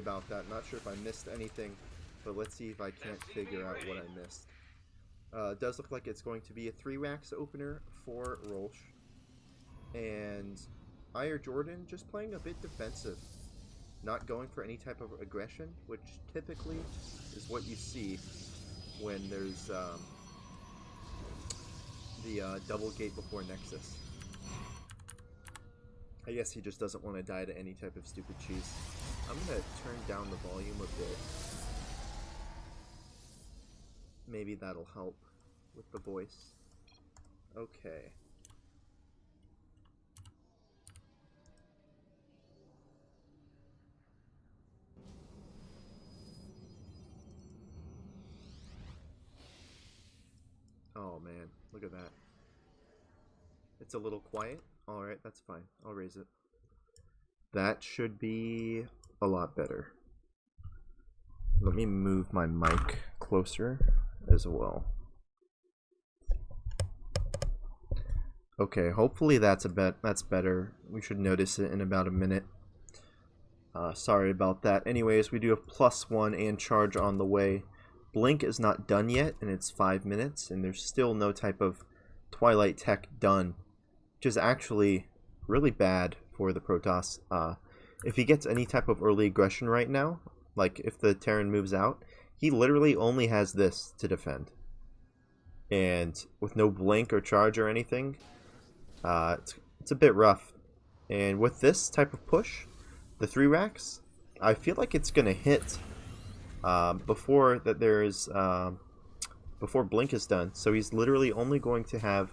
about that. Not sure if I missed anything, but let's see if I can't figure out what I missed. It does look like it's going to be a 3-wax opener for Rolsh. And Ayer Jordan just playing a bit defensive. Not going for any type of aggression, which typically is what you see when there's the double gate before Nexus. I guess he just doesn't want to die to any type of stupid cheese. I'm going to turn down the volume a bit. Maybe that'll help with the voice. Okay. Oh man, look at that. It's a little quiet. Alright, that's fine. I'll raise it. That should be a lot better. Let me move my mic closer as well. Okay, hopefully that's better. We should notice it in about a minute. Sorry about that. Anyways, we do have +1 and charge on the way. Blink is not done yet, and it's 5 minutes, and there's still no type of Twilight tech done, which is actually really bad for the Protoss. If he gets any type of early aggression right now, like if the Terran moves out, he literally only has this to defend. And with no blink or charge or anything, it's a bit rough. And with this type of push, the 3-racks, I feel like it's going to hit before blink is done. So he's literally only going to have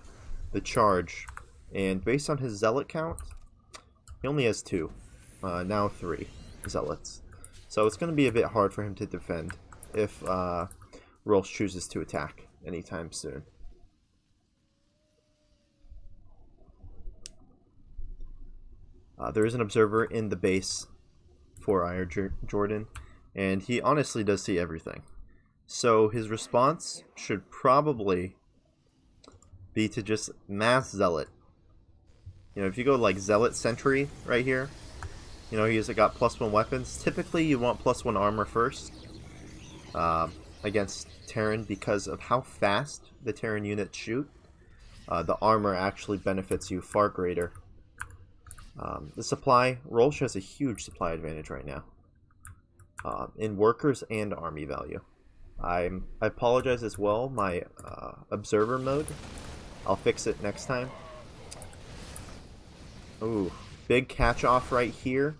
the charge, and based on his zealot count, he only has 2, now 3 zealots. So it's going to be a bit hard for him to defend if Rolsh chooses to attack anytime soon. There is an observer in the base for Ayer Jordan, and he honestly does see everything. So his response should probably be to just mass zealot. You know, if you go like zealot sentry right here, you know, he's got +1 weapons. Typically you want +1 armor first against Terran because of how fast the Terran units shoot. The armor actually benefits you far greater. The supply, Rolsh has a huge supply advantage right now in workers and army value. I apologize as well, my observer mode, I'll fix it next time. Ooh, big catch off right here.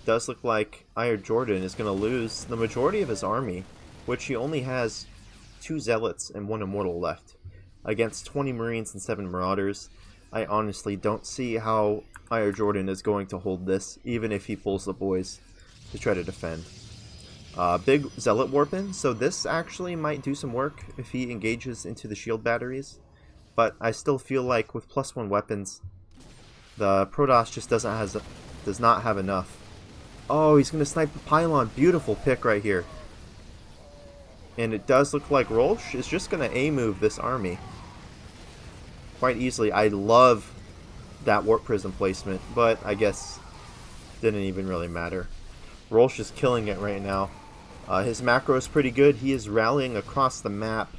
Does look like Ayer Jordan is going to lose the majority of his army, which he only has 2 zealots and 1 immortal left. Against 20 marines and 7 marauders, I honestly don't see how Ayer Jordan is going to hold this, even if he pulls the boys to try to defend. Big zealot warpin, so this actually might do some work if he engages into the shield batteries, but I still feel like with +1 weapons, the Protoss just does not have enough. Oh, he's going to snipe the pylon. Beautiful pick right here. And it does look like Rolsh is just going to A-move this army quite easily. I love that warp prism placement, but I guess didn't even really matter. Rolsh is killing it right now. His macro is pretty good. He is rallying across the map.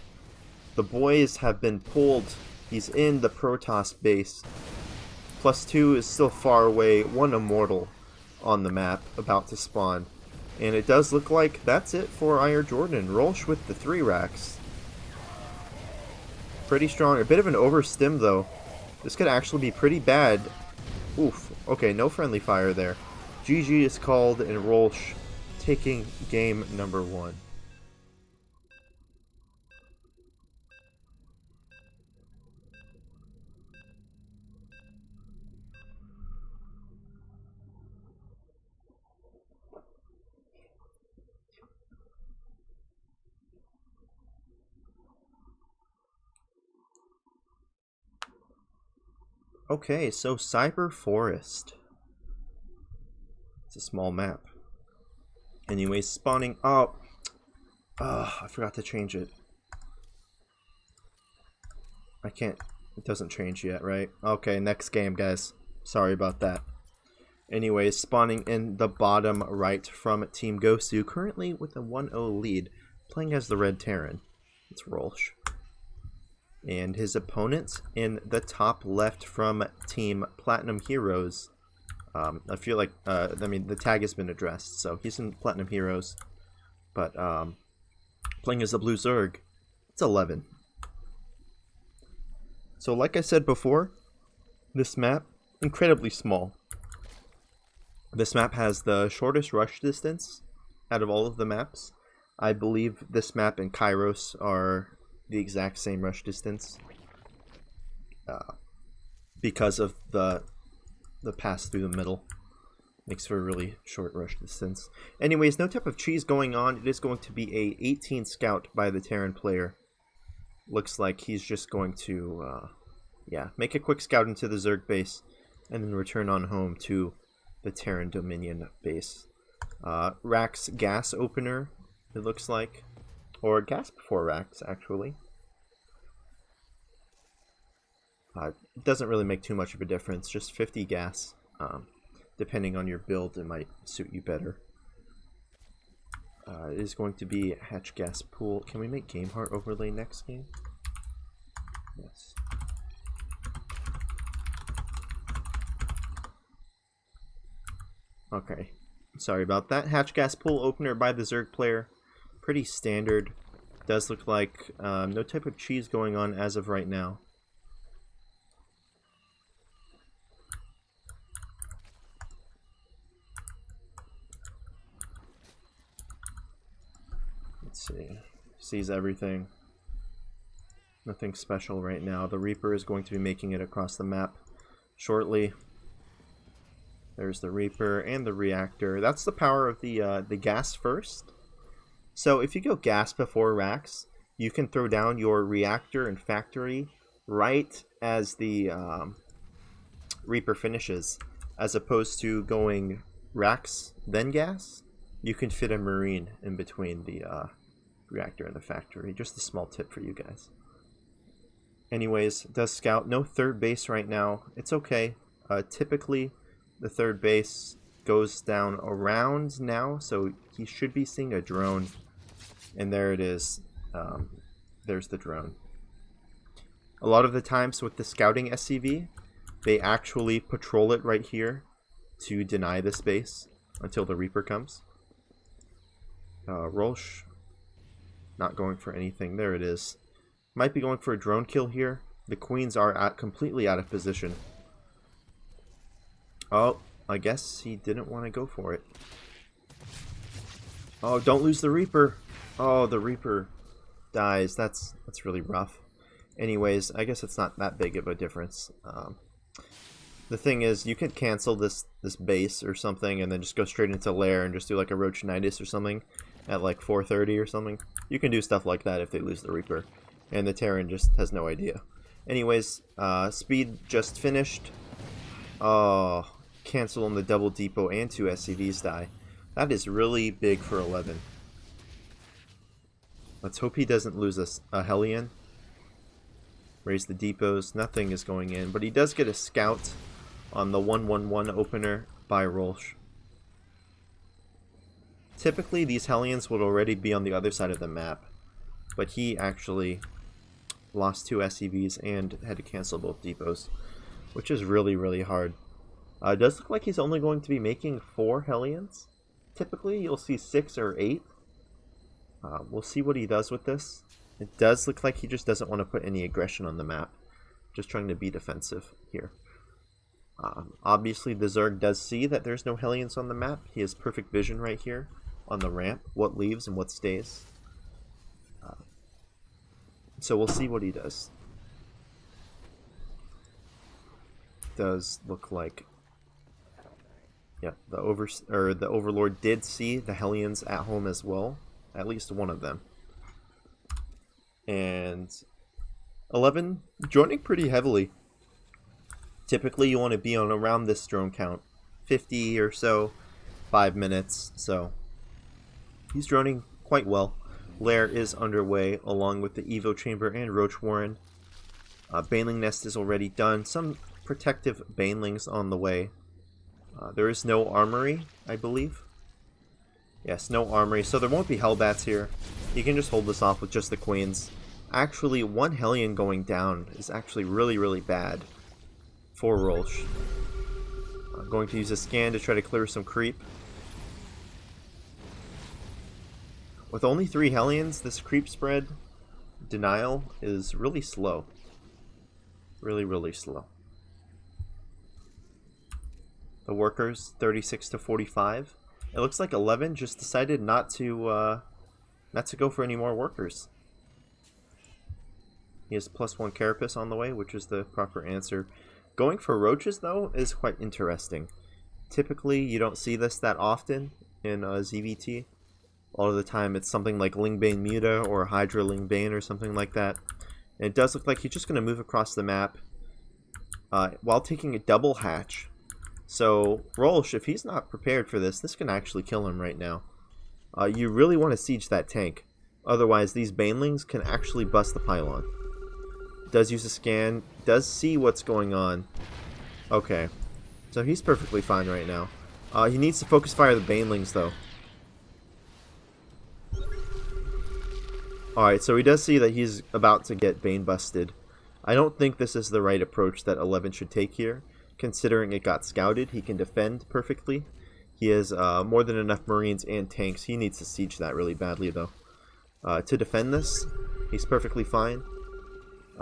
The boys have been pulled. He's in the Protoss base. +2 is still far away. 1 immortal on the map about to spawn. And it does look like that's it for Ayer Jordan. Rolsh with the 3-racks. Pretty strong. A bit of an overstim though. This could actually be pretty bad. Oof. Okay, no friendly fire there. GG is called and Rolsh taking game number 1. Okay, so Cyber Forest. It's a small map. Anyways, spawning up. I forgot to change it. I can't. It doesn't change yet, right? Okay, next game, guys. Sorry about that. Anyways, spawning in the bottom right from Team Gosu, currently with a 1-0 lead, playing as the Red Terran. It's Rolsh. And his opponent in the top left from Team Platinum Heroes. I feel like, the tag has been addressed, so he's in Platinum Heroes. But playing as the Blue Zerg, it's 11. So like I said before, this map, incredibly small. This map has the shortest rush distance out of all of the maps. I believe this map and Kairos are the exact same rush distance because of the pass through the middle. Makes for a really short rush distance. Anyways, no type of cheese going on. It is going to be a 18 scout by the Terran player. Looks like he's just going to make a quick scout into the Zerg base and then return on home to the Terran Dominion base. Rax gas opener, it looks like. Or gas before Rax, actually. Doesn't really make too much of a difference, just 50 gas. Depending on your build, it might suit you better. It is going to be hatch gas pool. Can we make Game Heart overlay next game? Yes. Okay, sorry about that. Hatch gas pool opener by the Zerg player. Pretty standard. Does look like no type of cheese going on as of right now. Let's see. Sees everything. Nothing special right now. The Reaper is going to be making it across the map shortly. There's the Reaper and the Reactor. That's the power of the gas first. So if you go gas before Rax, you can throw down your Reactor and Factory right as the Reaper finishes. As opposed to going Rax, then gas, you can fit a Marine in between the Reactor and the Factory. Just a small tip for you guys. Anyways, does scout. No third base right now. It's okay. Typically, the third base goes down around now, so he should be seeing a drone. And there it is. There's the drone. A lot of the times with the scouting SCV, they actually patrol it right here to deny the space until the Reaper comes. Rolsh, not going for anything. There it is. Might be going for a drone kill here. The Queens are completely out of position. Oh, I guess he didn't want to go for it. Oh, don't lose the Reaper. Oh, the Reaper dies. That's really rough. Anyways, I guess it's not that big of a difference. The thing is, you could cancel this base or something and then just go straight into lair and just do like a Roachinitis or something at like 4:30 or something. You can do stuff like that if they lose the Reaper. And the Terran just has no idea. Anyways, speed just finished. Oh, cancel on the double depot and 2 SCVs die. That is really big for 11. Let's hope he doesn't lose a Hellion. Raise the depots. Nothing is going in. But he does get a scout on the 1-1-1 opener by Rolsh. Typically, these Hellions would already be on the other side of the map. But he actually lost 2 SCVs and had to cancel both depots, which is really, really hard. It does look like he's only going to be making 4 Hellions. Typically, you'll see 6 or 8. We'll see what he does with this. It does look like he just doesn't want to put any aggression on the map. Just trying to be defensive here. Obviously, the Zerg does see that there's no Hellions on the map. He has perfect vision right here on the ramp, what leaves and what stays. So we'll see what he does. Does look like, yeah, the Overlord did see the Hellions at home as well, at least one of them. And 11 joining pretty heavily. Typically, you want to be on around this drone count, 50 or so, 5 minutes. So he's droning quite well. Lair is underway along with the Evo Chamber and Roach Warren. Baneling Nest is already done. Some protective Banelings on the way. There is no armory, I believe. Yes, no armory, so there won't be Hellbats here. He can just hold this off with just the Queens. Actually, one Hellion going down is actually really, really bad for Rolsh. I'm going to use a scan to try to clear some creep. With only 3 Hellions, this creep spread denial is really slow. Really, really slow. The workers, 36 to 45. It looks like 11 just decided not to go for any more workers. He has +1 Carapace on the way, which is the proper answer. Going for roaches, though, is quite interesting. Typically, you don't see this that often in ZVT. A lot of the time, it's something like Lingbane Muta or Hydra Lingbane or something like that. And it does look like he's just going to move across the map while taking a double hatch. So, Rolsh, if he's not prepared for this, this can actually kill him right now. You really want to siege that tank. Otherwise, these Banelings can actually bust the pylon. Does use a scan, does see what's going on. Okay. So he's perfectly fine right now. He needs to focus fire the Banelings, though. Alright, so he does see that he's about to get Bane busted. I don't think this is the right approach that 11 should take here. Considering it got scouted, he can defend perfectly. He has more than enough Marines and tanks. He needs to siege that really badly, though. To defend this, he's perfectly fine.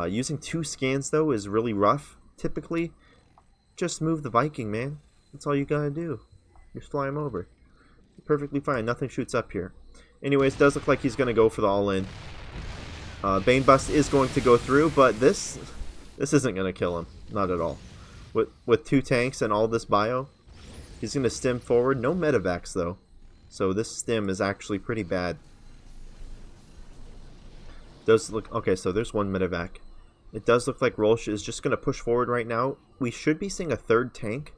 Using 2 scans, though, is really rough. Typically, just move the Viking, man. That's all you gotta do. Just fly him over. Perfectly fine. Nothing shoots up here. Anyways, does look like he's gonna go for the all-in. Bane Bust is going to go through, but this isn't gonna kill him. Not at all. With 2 tanks and all this bio, he's gonna stim forward. No medevacs, though. So this stim is actually pretty bad. Does look okay, so there's 1 medevac. It does look like Rolsh is just going to push forward right now. We should be seeing a 3rd tank.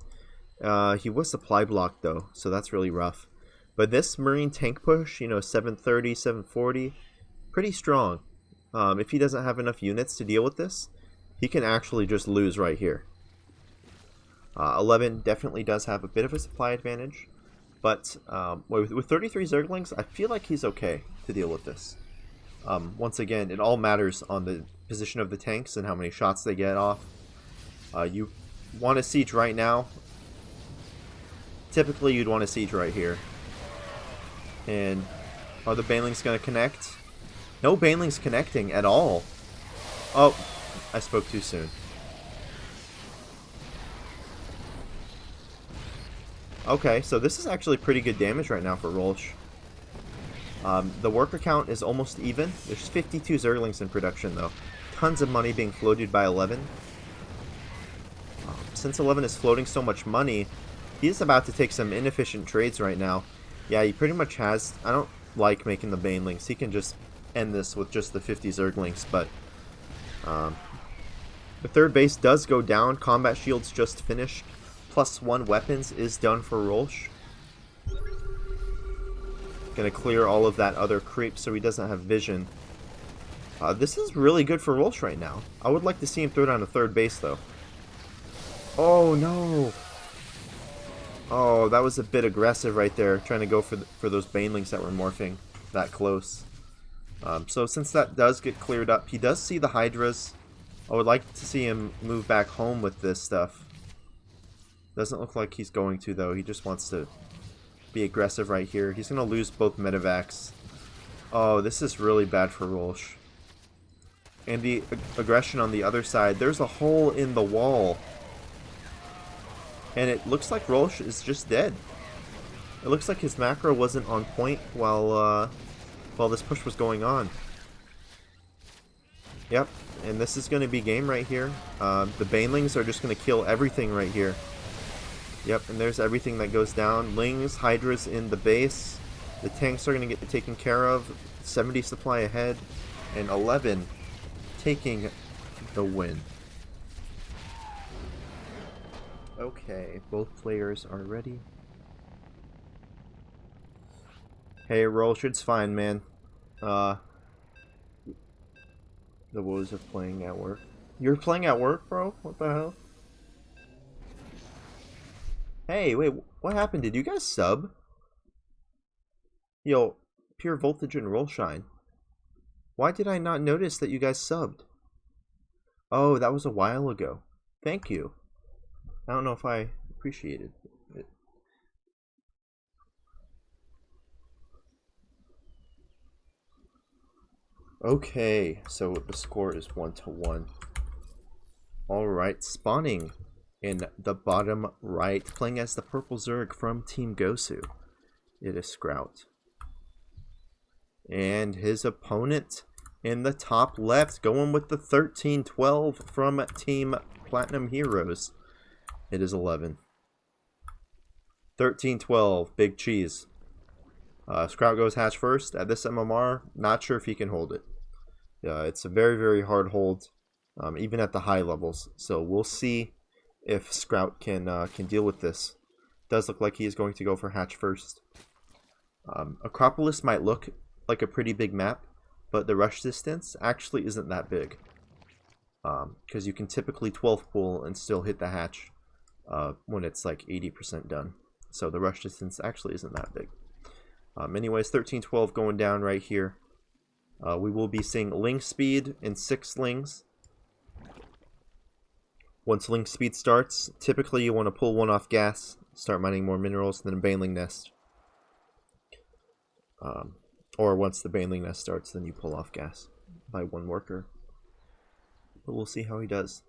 He was supply blocked, though, so that's really rough. But this Marine tank push, you know, 730, 740, pretty strong. If he doesn't have enough units to deal with this, he can actually just lose right here. 11 definitely does have a bit of a supply advantage. But with 33 Zerglings, I feel like he's okay to deal with this. Once again, it all matters on the position of the tanks and how many shots they get off. You want to siege right now. Typically, you'd want to siege right here. And are the Banelings going to connect? No Banelings connecting at all. Oh, I spoke too soon. Okay, so this is actually pretty good damage right now for Rolsh. The worker count is almost even. There's 52 Zerglings in production, though. Tons of money being floated by 11. Since 11 is floating so much money, he's about to take some inefficient trades right now. Yeah, he pretty much has... I don't like making the Banelings. He can just end this with just the 50 Zerglings, but... the 3rd base does go down. Combat shields just finished. +1 weapons is done for Rolsh. Gonna clear all of that other creep so he doesn't have vision. This is really good for Rolsh right now. I would like to see him throw down a 3rd base, though. Oh, no! Oh, that was a bit aggressive right there, trying to go for those Banelings that were morphing that close. So since that does get cleared up, he does see the Hydras. I would like to see him move back home with this stuff. Doesn't look like he's going to, though. He just wants to be aggressive right here. He's going to lose both medevacs. Oh, this is really bad for Rolsh. And the aggression on the other side. There's a hole in the wall. And it looks like Rolsh is just dead. It looks like his macro wasn't on point while this push was going on. Yep, and this is going to be game right here. The Banelings are just going to kill everything right here. Yep, and there's everything that goes down. Lings, Hydras in the base. The tanks are going to get taken care of. 70 supply ahead. And 11 taking the win. Okay, both players are ready. Hey, Rolsh, it's fine, man. The woes of playing at work. You're playing at work, bro? What the hell? Hey, wait, what happened? Did you guys sub? Yo, Pure Voltage and Roll Shine. Why did I not notice that you guys subbed? Oh, that was a while ago. Thank you. I don't know if I appreciated it. Okay, so the score is 1-1. Alright, spawning in the bottom right, playing as the purple Zerg from Team Gosu. It is Sprout. And his opponent in the top left, going with the 13-12 from Team Platinum Heroes. It is 11. 13-12, big cheese. Sprout goes hatch first. At this MMR, not sure if he can hold it. It's a very, very hard hold, even at the high levels. So we'll see if Sprout can deal with this. Does look like he is going to go for hatch first. Acropolis might look like a pretty big map, but the rush distance actually isn't that big. Because you can typically 12 pull and still hit the hatch when it's like 80% done. So the rush distance actually isn't that big. Anyways, 13-12 going down right here. We will be seeing Ling Speed in 6 Lings. Once Ling Speed starts, typically you want to pull one off gas, start mining more minerals, then a Baneling Nest. Or once the Baneling Nest starts, then you pull off gas by 1 worker. But we'll see how he does.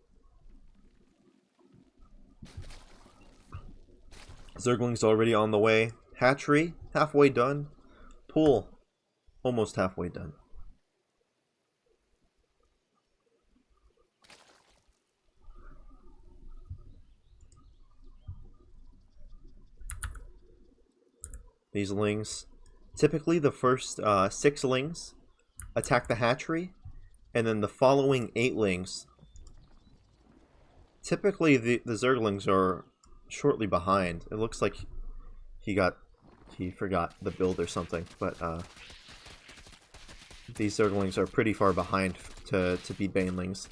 Zergling's already on the way. Hatchery, halfway done. Pool, almost halfway done. These Lings, typically the first 6 Lings attack the hatchery, and then the following 8 Lings, typically the Zerglings are shortly behind. It looks like he forgot the build or something, but these Zerglings are pretty far behind to be Banelings.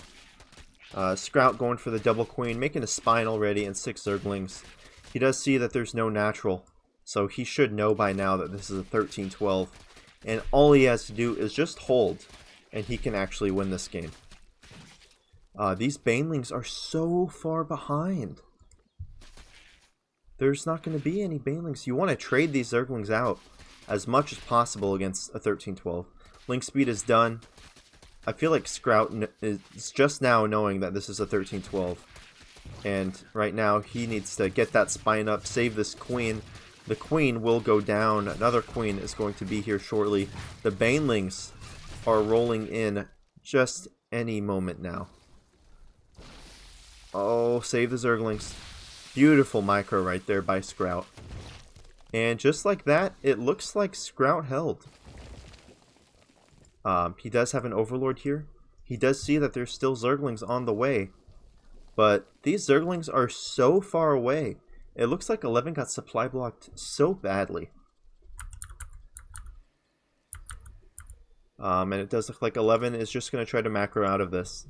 Sprout going for the double queen, making a spine already, and 6 Zerglings. He does see that there's no natural, so he should know by now that this is a 13-12, and all he has to do is just hold, and he can actually win this game. These Banelings are so far behind. There's not going to be any Banelings. You want to trade these Zerglings out as much as possible against a 13-12. Link speed is done. I feel like Sprout is just now knowing that this is a 13-12. And right now he needs to get that spine up, save this queen. The queen will go down. Another queen is going to be here shortly. The Banelings are rolling in just any moment now. Oh, save the Zerglings. Beautiful micro right there by Sprout. And just like that, it looks like Sprout held. He does have an Overlord here. He does see that there's still Zerglings on the way. But these Zerglings are so far away. It looks like 11 got supply blocked so badly. And it does look like 11 is just going to try to macro out of this.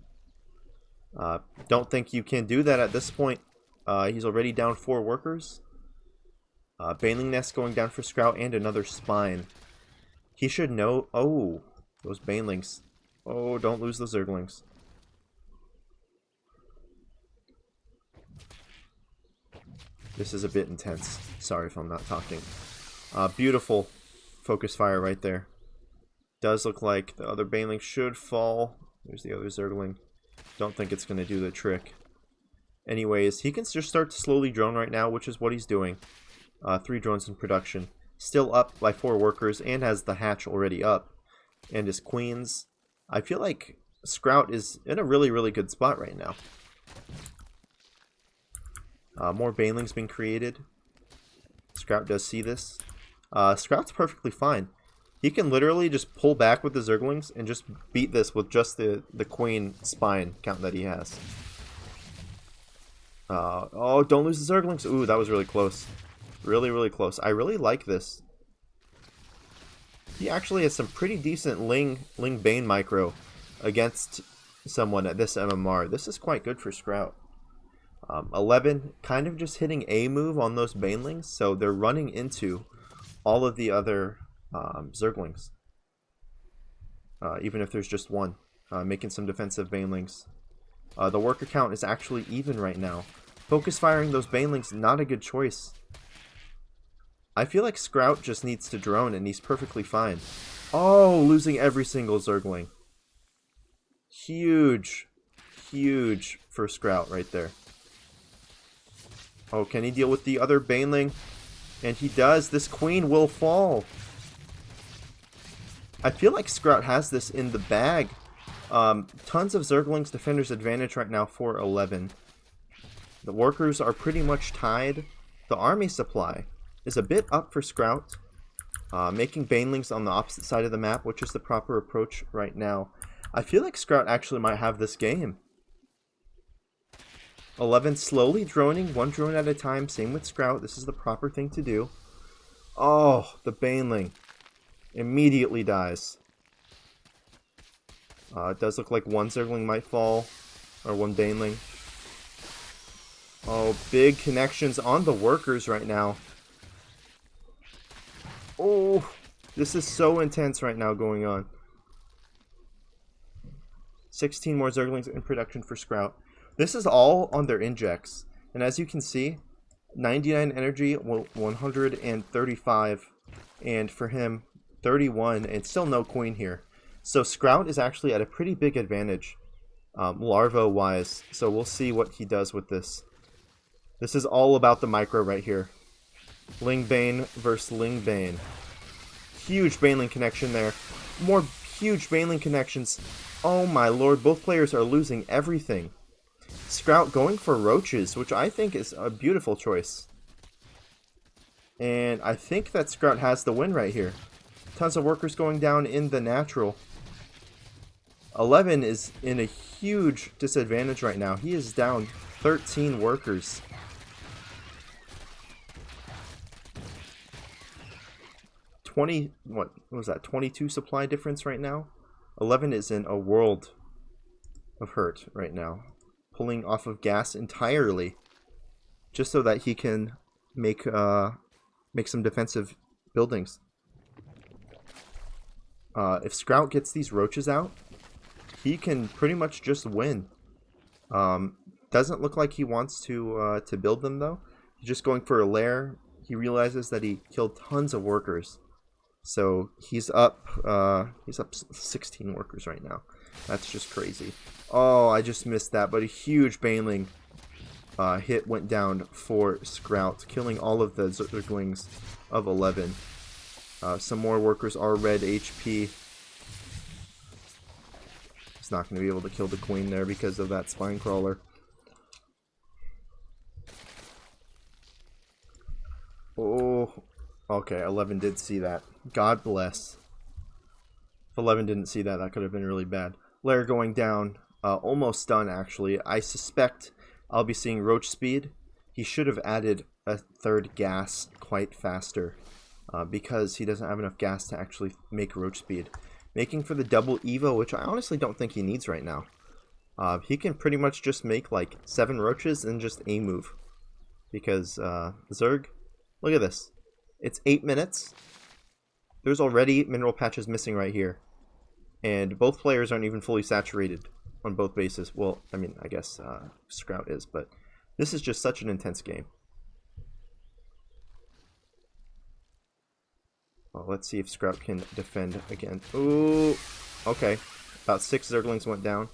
Don't think you can do that at this point. He's already down 4 workers. Baneling Nest going down for Sprout and another Spine. He should know. Oh, those Banelings. Oh, don't lose the Zerglings. This is a bit intense. Sorry if I'm not talking. Beautiful focus fire right there. Does look like the other Baneling should fall. There's the other Zergling. Don't think it's going to do the trick. Anyways, he can just start to slowly drone right now, which is what he's doing. 3 drones in production. Still up by 4 workers and has the hatch already up. And his queens. I feel like Sprout is in a really, really good spot right now. More Banelings being created. Sprout does see this. Sprout's perfectly fine. He can literally just pull back with the Zerglings and just beat this with just the queen spine count that he has. Oh, don't lose the Zerglings. Ooh, that was really close. Really, really close. I really like this. He actually has some pretty decent Ling Bane micro against someone at this MMR. This is quite good for Sprout. 11 kind of just hitting a move on those banelings, so they're running into all of the other Zerglings, even if there's just one, making some defensive banelings. The worker count is actually even right now. Focus firing those banelings, not a good choice. I feel like Sprout just needs to drone and he's perfectly fine. Oh, losing every single Zergling. Huge, huge for Sprout right there. Oh, can he deal with the other baneling? And he does. This queen will fall. I feel like Sprout has this in the bag. Tons of Zerglings defender's advantage right now for 11. The workers are pretty much tied. The army supply is a bit up for Sprout. Making banelings on the opposite side of the map, which is the proper approach right now. I feel like Sprout actually might have this game. 11 slowly droning, one drone at a time. Same with Sprout. This is the proper thing to do. Oh, the baneling immediately dies. It does look like one Zergling might fall, or one baneling. Oh, big connections on the workers right now. Oh, this is so intense right now going on. 16 more Zerglings in production for Sprout. This is all on their injects. And as you can see, 99 energy, 135, and for him, 31, and still no queen here. So Sprout is actually at a pretty big advantage, larva-wise. So we'll see what he does with this. This is all about the micro right here. Lingbane versus Lingbane. Huge baneling connection there. More huge baneling connections. Oh my lord, both players are losing everything. Sprout going for roaches, which I think is a beautiful choice. And I think that Sprout has the win right here. Tons of workers going down in the natural. 11 is in a huge disadvantage right now. He is down 13 workers. What was that? 22 supply difference right now. 11 is in a world of hurt right now, pulling off of gas entirely, just so that he can make some defensive buildings. If Sprout gets these roaches out, he can pretty much just win. Doesn't look like he wants to build them though. He's just going for a lair. He realizes that he killed tons of workers. So he's up 16 workers right now. That's just crazy. Oh, I just missed that, but a huge baneling hit went down for Sprout, killing all of the Zerglings of 11. Some more workers are red HP. He's not going to be able to kill the queen there because of that spine crawler. Oh, okay, 11 did see that. God bless. If 11 didn't see that, that could have been really bad. Lair going down. Almost done, actually. I suspect I'll be seeing roach speed. He should have added a third gas quite faster because he doesn't have enough gas to actually make roach speed. Making for the double Evo, which I honestly don't think he needs right now. He can pretty much just make like 7 roaches and just a move. Because Zerg, look at this. It's 8 minutes. There's already mineral patches missing right here. And both players aren't even fully saturated on both bases. Well, I mean, I guess Sprout is, but this is just such an intense game. Well, let's see if Sprout can defend again. Ooh, okay. About 6 Zerglings went down.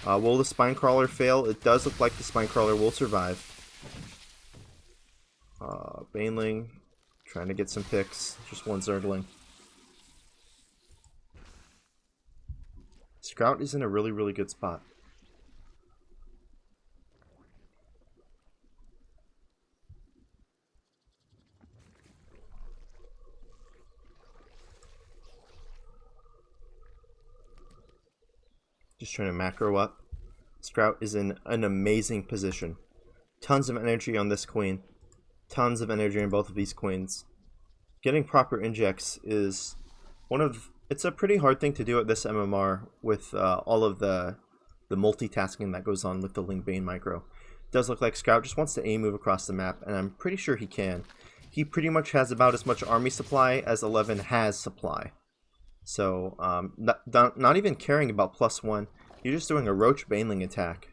Will the Spine Crawler fail? It does look like the Spine Crawler will survive. Baneling, trying to get some picks. Just one Zergling. Sprout is in a really, really good spot. Just trying to macro up. Sprout is in an amazing position. Tons of energy on this queen. Tons of energy on both of these queens. Getting proper injects is it's a pretty hard thing to do at this MMR with all of the the multitasking that goes on with the Ling Bane micro. Does look like Scout just wants to A-move across the map, and I'm pretty sure he can. He pretty much has about as much army supply as 11 has supply. So, not even caring about +1, you're just doing a Roach Baneling attack.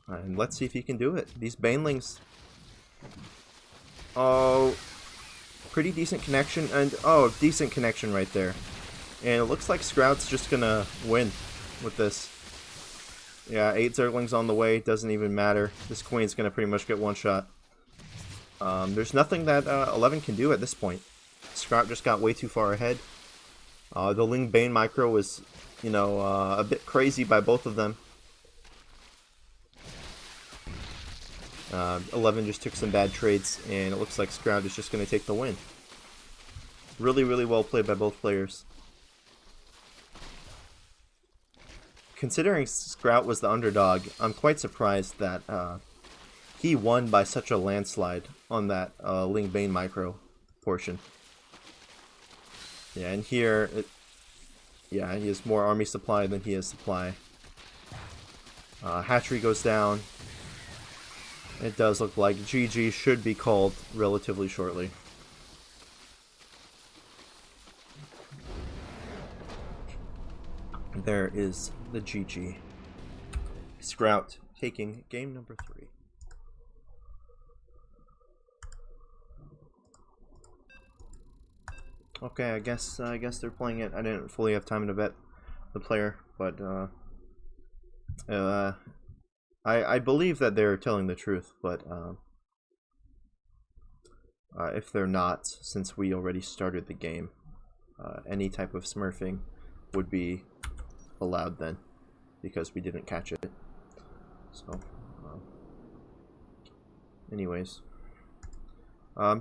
And let's see if he can do it. These Banelings... Oh, pretty decent connection, and oh, decent connection right there. And it looks like Scout's just gonna win with this. Yeah, 8 Zerglings on the way, doesn't even matter. This Queen's gonna pretty much get one shot. There's nothing that 11 can do at this point. Scout just got way too far ahead. The Ling Bane micro was, you know, a bit crazy by both of them. 11 just took some bad trades, and it looks like Scout is just going to take the win. Really, really well played by both players. Considering Scout was the underdog, I'm quite surprised that he won by such a landslide on that Ling Bane micro portion. Yeah, and here, yeah, he has more army supply than he has supply. Hatchery goes down. It does look like GG should be called relatively shortly. There is the GG. Scout taking game number 3. Okay, I guess they're playing it. I didn't fully have time to vet the player, but I believe that they're telling the truth, but if they're not, since we already started the game, any type of smurfing would be allowed then, because we didn't catch it. So, anyways.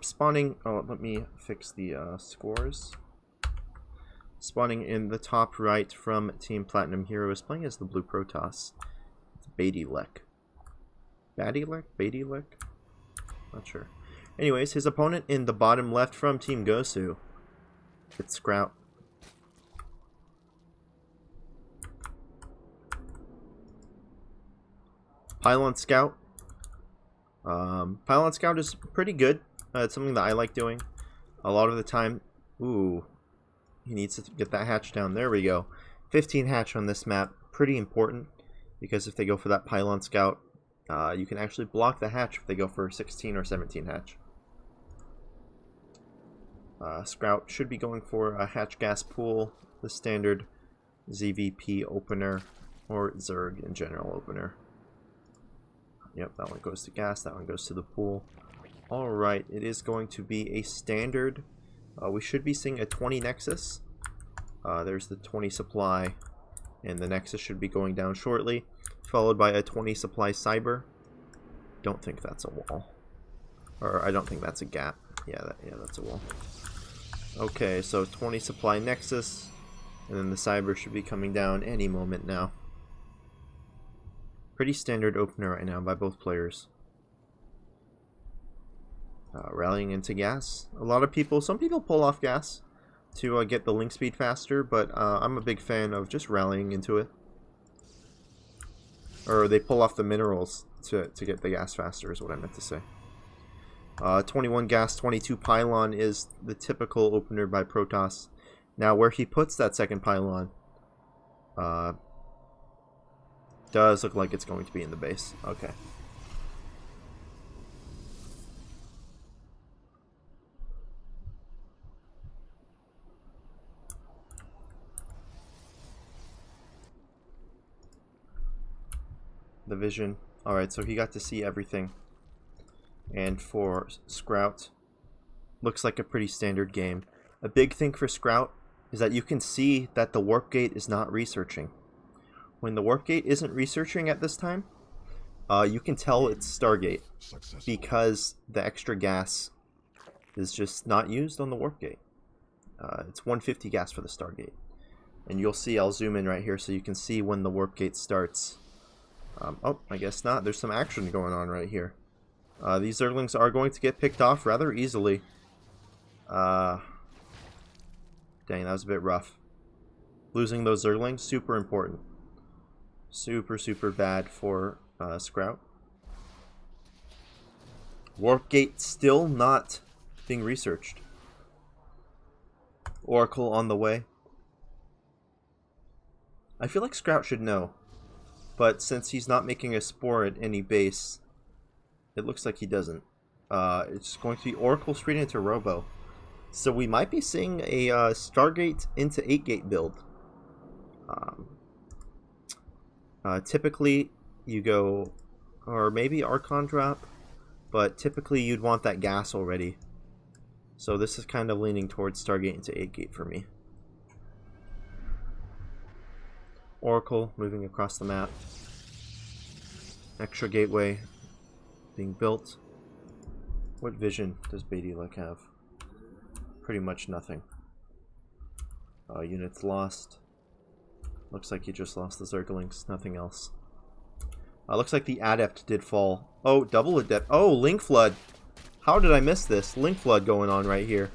Spawning, oh, let me fix the scores. Spawning in the top right from Team Platinum Hero is playing as the Blue Protoss. It's Badylek. Badylek? Not sure. Anyways, his opponent in the bottom left from Team Gosu, it's Scout. Pylon Scout. Pylon Scout is pretty good. It's something that I like doing a lot of the time. Ooh, he needs to get that hatch down. There we go. 15 hatch on this map. Pretty important, because if they go for that Pylon Scout, you can actually block the hatch if they go for 16 or 17 hatch. Scout should be going for a hatch gas pool, the standard ZVP opener, or Zerg in general opener. Yep, that one goes to gas, that one goes to the pool. Alright, it is going to be a standard. We should be seeing a 20 Nexus. There's the 20 supply, and the Nexus should be going down shortly, followed by a 20 supply Cyber. Don't think that's a wall. Or I don't think that's a gap. Yeah, that's a wall. Okay, so 20 supply Nexus, and then the Cyber should be coming down any moment now. Pretty standard opener right now by both players. Rallying into gas. A lot of people, some people pull off gas to get the link speed faster, but I'm a big fan of just rallying into it. Or they pull off the minerals to get the gas faster is what I meant to say. 21 gas, 22 pylon is the typical opener by Protoss. Now where he puts that second pylon does look like it's going to be in the base. Okay. The vision. Alright, so he got to see everything. And for Scout, looks like a pretty standard game. A big thing for Scout is that you can see that the warp gate is not researching. When the warp gate isn't researching at this time, you can tell it's Stargate, because the extra gas is just not used on the warp gate. It's 150 gas for the Stargate. And you'll see, I'll zoom in right here so you can see when the warp gate starts. Oh, I guess not. There's some action going on right here. These Zerglings are going to get picked off rather easily. Dang, that was a bit rough. Losing those Zerglings, super important. Super, super bad for Sprout. Warp Gate still not being researched. Oracle on the way. I feel like Sprout should know, but since he's not making a spore at any base, it looks like he doesn't. It's going to be Oracle straight into Robo. So we might be seeing a Stargate into 8-gate build. Typically, you go, or maybe Archon drop, but typically you'd want that gas already. So this is kind of leaning towards Stargate into 8-gate for me. Oracle moving across the map. Extra gateway being built. What vision does VTL have? Pretty much nothing. Units lost. Looks like you just lost the Zerglings. Nothing else. Looks like the Adept did fall. Oh, double Adept. Oh, Link Flood. How did I miss this? Link Flood going on right here.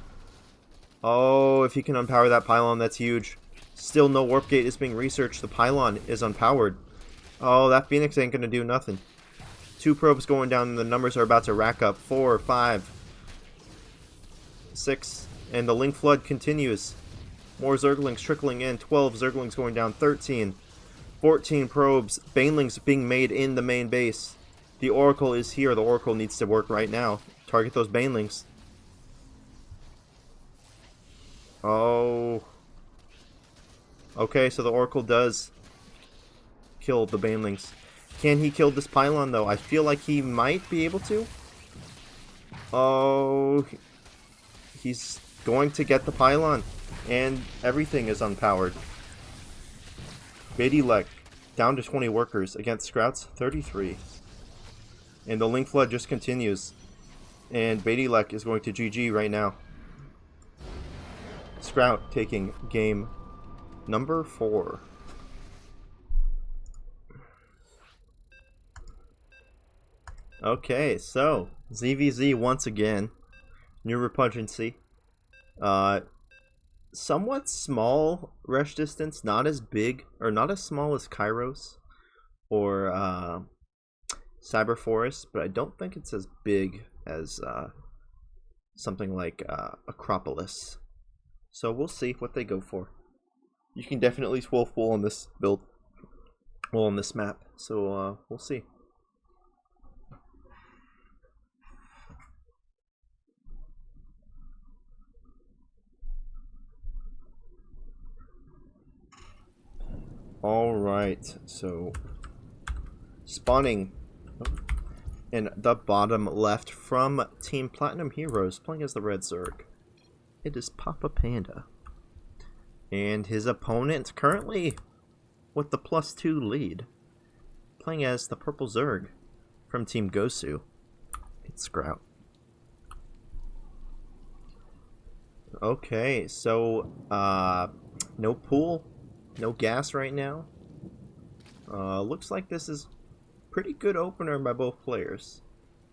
Oh, if he can unpower that pylon, that's huge. Still no Warp Gate is being researched. The pylon is unpowered. Oh, that Phoenix ain't going to do nothing. 2 probes going down, and the numbers are about to rack up. 4, 5, 6, and the Link Flood continues. More Zerglings trickling in. 12 Zerglings going down. 13, 14 probes. Banelings being made in the main base. The Oracle is here. The Oracle needs to work right now. Target those Banelings. Oh. Okay, so the Oracle does kill the Banelings. Can he kill this pylon, though? I feel like he might be able to. Oh. He's going to get the pylon. And everything is unpowered. VTL down to 20 workers against Scrout's 33. And the Link Flood just continues. And VTL is going to GG right now. Sprout taking game number 4. Okay, so ZVZ once again. New Repugnancy. Somewhat small rush distance, not as big, or not as small as Kairos or Cyber Forest, but I don't think it's as big as something like Acropolis. So we'll see what they go for. You can definitely wolf pool on this build, well, on this map. So we'll see. Alright, so spawning in the bottom left from Team Platinum Heroes, playing as the Red Zerg. It is Papa Panda. And his opponent currently with the +2 lead, playing as the Purple Zerg from Team Gosu. It's Sprout. Okay, so no pool. No gas right now. Looks like this is pretty good opener by both players.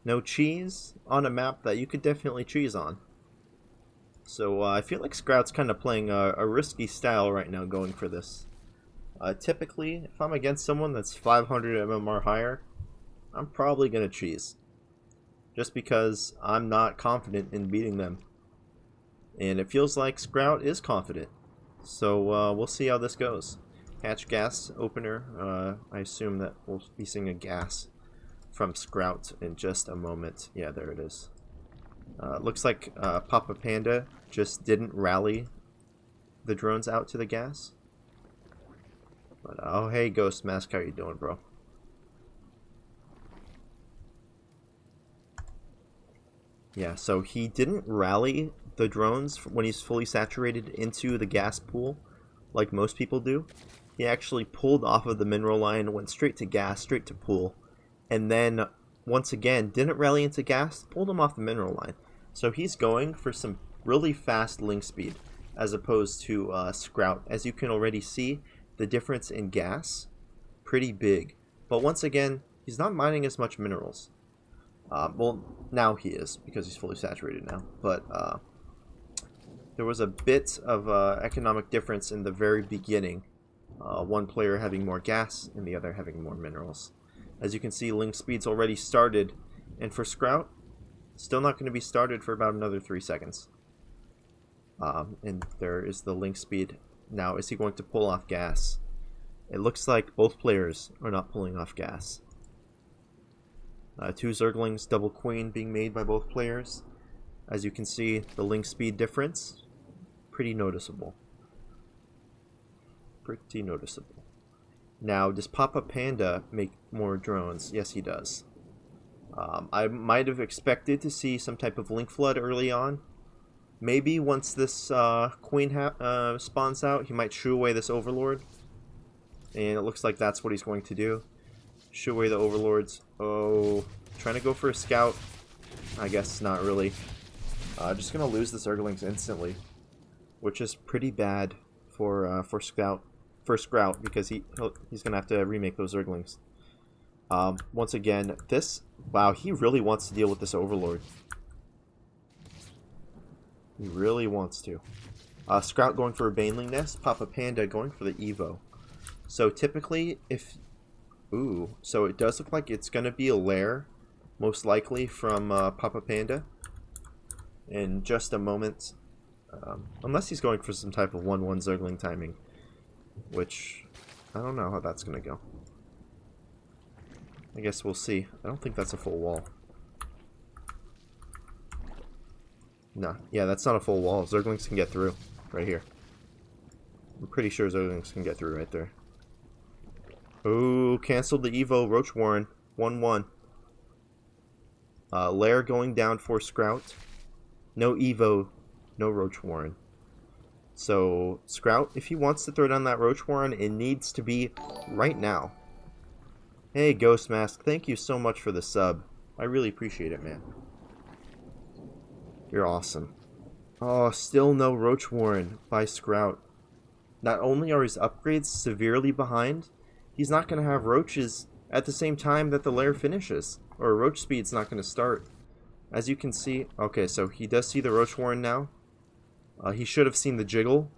No cheese on a map that you could definitely cheese on. So I feel like Sprout's kind of playing a risky style right now going for this. Typically, if I'm against someone that's 500 MMR higher, I'm probably going to cheese. Just because I'm not confident in beating them. And it feels like Sprout is confident. So we'll see how this goes. Hatch gas opener. I assume that we'll be seeing a gas from Sprout in just a moment. Yeah, there it is. Looks like Papa Panda just didn't rally the drones out to the gas. But oh, hey Ghost Mask, how you doing, bro? Yeah, so he didn't rally the drones when he's fully saturated into the gas pool like most people do. He actually pulled off of the mineral line, went straight to gas, straight to pool, and then once again didn't rally into gas, pulled him off the mineral line. So he's going for some really fast link speed as opposed to Sprout. As you can already see, the difference in gas pretty big, but once again he's not mining as much minerals. Well, now he is, because he's fully saturated now. But there was a bit of economic difference in the very beginning one player having more gas and the other having more minerals. As you can see, link speed's already started, and for Sprout, still not going to be started for about another 3 seconds. And there is the link speed. Now, is he going to pull off gas? It looks like both players are not pulling off gas. 2 Zerglings, double queen being made by both players. As you can see, the link speed difference, pretty noticeable. Pretty noticeable. Now, does Papa Panda make more drones? Yes, he does. I might have expected to see some type of link flood early on. Maybe once this queen spawns out, he might shoo away this overlord. And it looks like that's what he's going to do. Shoo away the overlords. Oh, trying to go for a scout. I guess not really. Just gonna lose the Zerglings instantly, which is pretty bad for Sprout because he's gonna have to remake those Zerglings. Once again, wow, he really wants to deal with this overlord. He really wants to. Sprout going for a Baneling Nest, Papa Panda going for the Evo. So typically, so it does look like it's gonna be a lair, most likely from Papa Panda. In just a moment, unless he's going for some type of 1-1 Zergling timing, which I don't know how that's gonna go. I guess we'll see. I don't think that's a full wall. No, yeah, that's not a full wall. Zerglings can get through right here. I'm pretty sure Zerglings can get through right there. Oh, canceled the Evo Roach Warren. 1-1. Lair going down for Sprout. No Evo, no Roach Warren. So, Sprout, if he wants to throw down that Roach Warren, it needs to be right now. Hey, Ghost Mask, thank you so much for the sub. I really appreciate it, man. You're awesome. Oh, still no Roach Warren by Sprout. Not only are his upgrades severely behind, he's not going to have roaches at the same time that the lair finishes. Or roach speed's not going to start. As you can see, okay, so he does see the Roach Warren now. He should have seen the jiggle.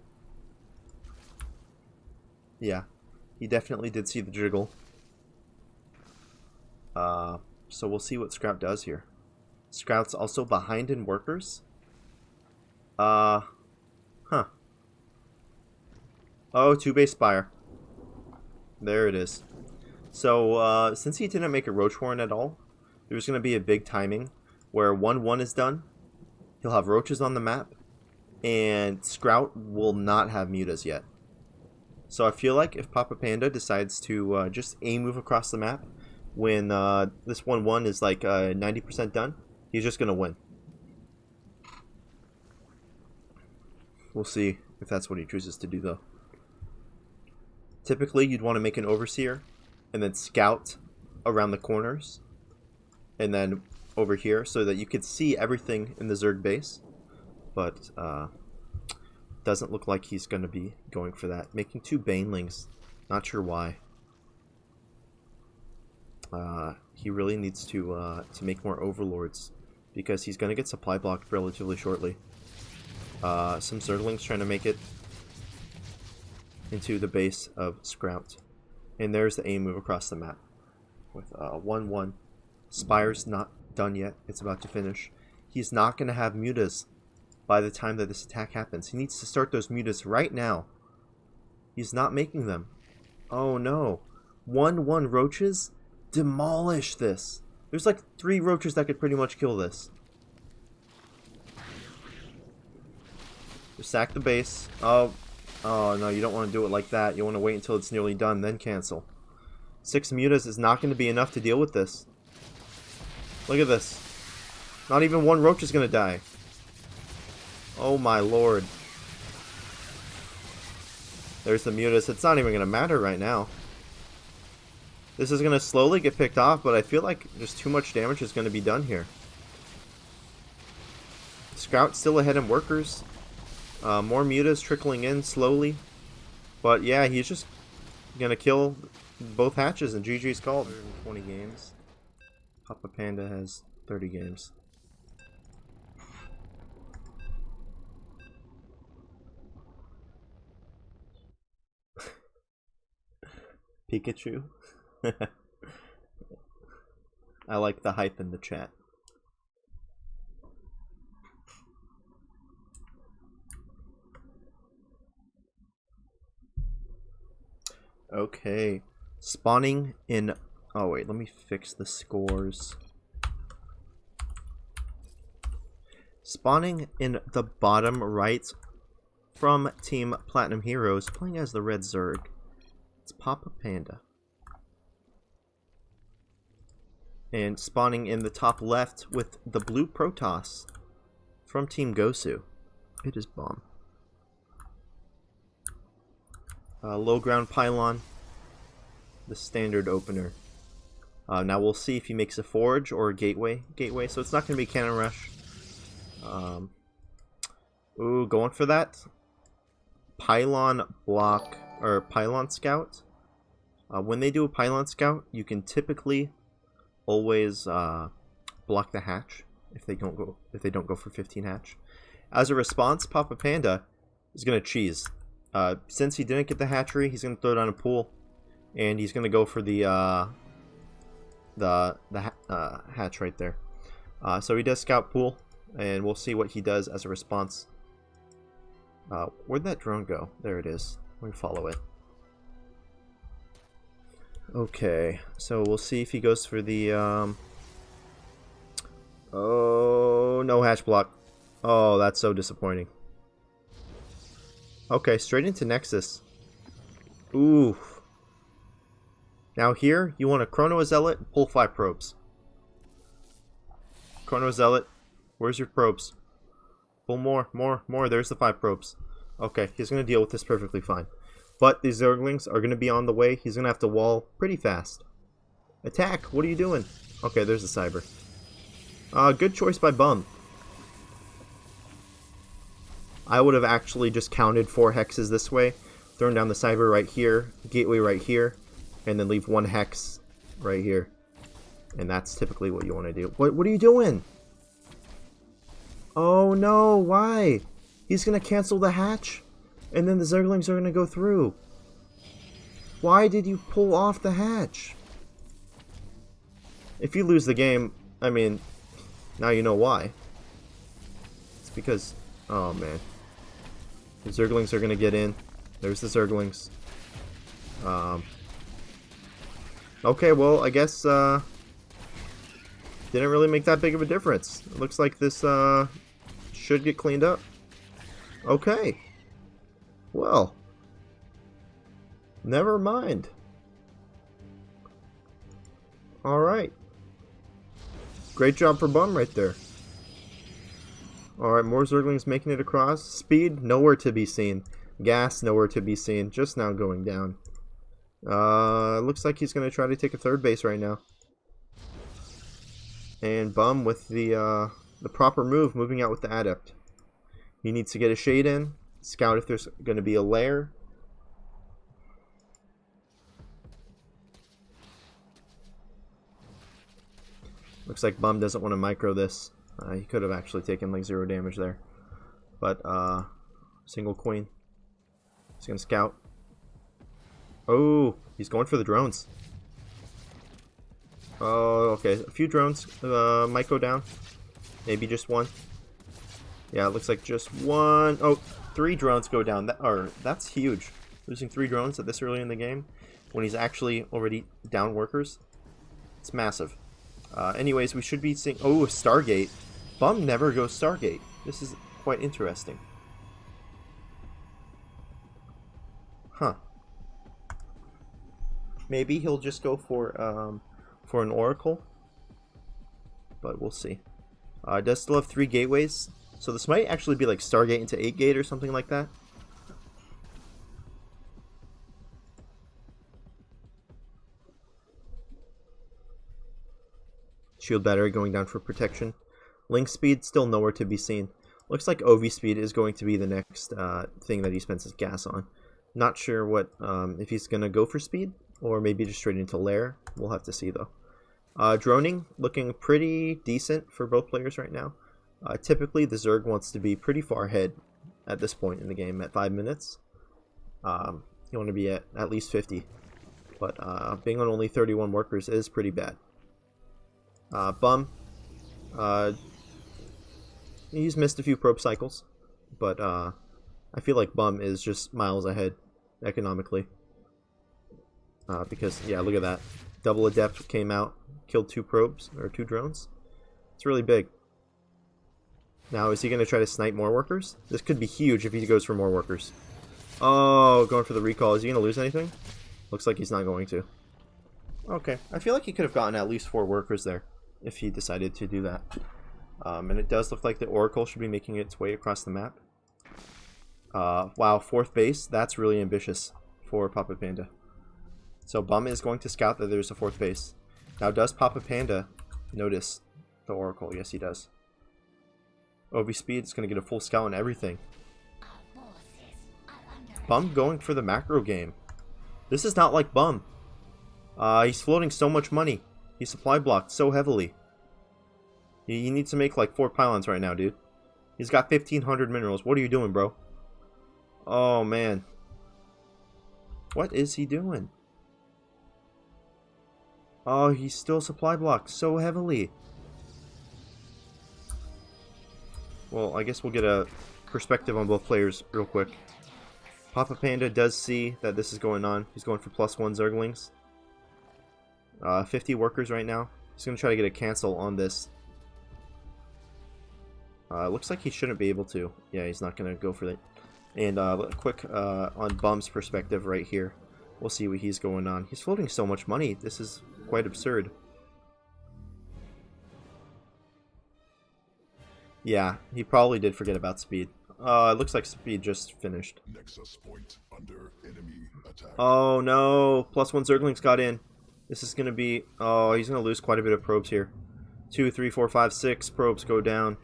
Yeah, he definitely did see the jiggle. So we'll see what Sprout does here. Sprout's also behind in workers. Oh, 2-base Spire. There it is. So, since he didn't make a Roach Warren at all, there's going to be a big timing where 1-1 is done. He'll have roaches on the map, and Sprout will not have mutas yet. So I feel like if Papa Panda decides to just move across the map when this 1-1 is like 90% done, he's just going to win. We'll see if that's what he chooses to do, though. Typically, you'd want to make an Overseer and then scout around the corners and then over here so that you could see everything in the Zerg base. But doesn't look like he's going to be going for that. Making 2 Banelings. Not sure why. He really needs to make more Overlords because he's going to get supply blocked relatively shortly. Some Zerglings trying to make it into the base of Sprout. And there's the move across the map with 1-1. Spire's not done yet. It's about to finish. He's not going to have mutas by the time that this attack happens. He needs to start those mutas right now. He's not making them. Oh no. 1-1 roaches? Demolish this. There's like 3 roaches that could pretty much kill this. Just sack the base. Oh no, you don't want to do it like that. You want to wait until it's nearly done, then cancel. 6 mutas is not going to be enough to deal with this. Look at this. Not even 1 roach is going to die. Oh my lord. There's the mutas. It's not even going to matter right now. This is going to slowly get picked off, but I feel like just too much damage is going to be done here. Sprout still ahead in workers. More mutas trickling in slowly. But yeah, he's just going to kill both hatches and GG's called. 120 games. Papa Panda has 30 games. Pikachu. I like the hype in the chat. Okay. Spawning in... Oh, wait. Let me fix the scores. Spawning in the bottom right from Team Platinum Heroes, playing as the Red Zerg. It's Papa Panda. And spawning in the top left with the blue Protoss from Team Gosu. It is Bomb. Low ground pylon. The standard opener. Now we'll see if he makes a forge or a gateway. So it's not going to be cannon rush. Ooh, going for that. Pylon block, or pylon scout. When they do a pylon scout, you can typically always block the hatch if they don't go for 15 hatch. As a response, Papa Panda is gonna cheese. Since he didn't get the hatchery, he's gonna throw down a pool, and he's gonna go for the hatch right there. So he does scout pool, and we'll see what he does as a response. Where'd that drone go? There it is. Let me follow it. Okay, so we'll see if he goes for the, oh, no hatch block. Oh, that's so disappointing. Okay, straight into Nexus. Ooh. Now here, you want a Chrono Zealot, pull 5 probes. Chrono Zealot, where's your probes? Pull more. There's the 5 probes. Okay, he's going to deal with this perfectly fine. But these Zerglings are going to be on the way. He's going to have to wall pretty fast. Attack! What are you doing? Okay, there's the Cyber. Good choice by Bum. I would have actually just counted 4 hexes this way. Thrown down the Cyber right here. Gateway right here. And then leave 1 hex right here. And that's typically what you want to do. What are you doing? Oh no, why? He's going to cancel the hatch? And then the Zerglings are going to go through. Why did you pull off the hatch? If you lose the game, I mean, now you know why. It's because, oh man. The Zerglings are going to get in. There's the Zerglings. Okay, well, I guess, didn't really make that big of a difference. It looks like this, should get cleaned up. Okay. Well, never mind. Alright. Great job for Bum right there. Alright, more Zerglings making it across. Speed, nowhere to be seen. Gas, nowhere to be seen. Just now going down. Looks like he's going to try to take a third base right now. And Bum with the proper move, moving out with the Adept. He needs to get a shade in. Scout if there's going to be a lair. Looks like Bum doesn't want to micro this. He could have actually taken like 0 damage there. But, single queen. He's going to scout. Oh, he's going for the drones. Oh, okay. A few drones might go down. Maybe just 1. Yeah, it looks like just 1. Oh, 3 drones go down. That's huge. Losing 3 drones at this early in the game when he's actually already down workers. It's massive. Anyways, we should be seeing... Oh, Stargate. Bum never goes Stargate. This is quite interesting. Huh. Maybe he'll just go for an Oracle. But we'll see. It does still have 3 gateways. So this might actually be like Stargate into 8 gate or something like that. Shield battery going down for protection. Link speed still nowhere to be seen. Looks like OV speed is going to be the next thing that he spends his gas on. Not sure what if he's going to go for speed or maybe just straight into lair. We'll have to see though. Droning looking pretty decent for both players right now. Typically, the Zerg wants to be pretty far ahead at this point in the game at 5 minutes. You want to be at least 50. But being on only 31 workers is pretty bad. Bum. He's missed a few probe cycles. But I feel like Bum is just miles ahead economically. Because, yeah, look at that. Double Adept came out, killed 2 probes, or 2 drones. It's really big. Now, is he going to try to snipe more workers? This could be huge if he goes for more workers. Oh, going for the recall. Is he going to lose anything? Looks like he's not going to. Okay. I feel like he could have gotten at least 4 workers there if he decided to do that. And it does look like the Oracle should be making its way across the map. Wow, 4th base. That's really ambitious for Papa Panda. So Bum is going to scout that there's a 4th base. Now, does Papa Panda notice the Oracle? Yes, he does. OV Speed is going to get a full scout on everything. Bum going for the macro game. This is not like Bum. He's floating so much money. He's supply blocked so heavily. He needs to make like 4 pylons right now, dude. He's got 1,500 minerals. What are you doing, bro? Oh, man. What is he doing? Oh, he's still supply blocked so heavily. Well, I guess we'll get a perspective on both players real quick. Papa Panda does see that this is going on. He's going for +1 Zerglings. 50 workers right now. He's going to try to get a cancel on this. Looks like he shouldn't be able to. Yeah, he's not going to go for it. And quick on Bum's perspective right here. We'll see what he's going on. He's floating so much money. This is quite absurd. Yeah, he probably did forget about speed. It looks like speed just finished. Nexus point under enemy attack. Oh no, +1 Zerglings got in. This is gonna be, oh, he's gonna lose quite a bit of probes here. 2, 3, 4, 5, 6 probes go down.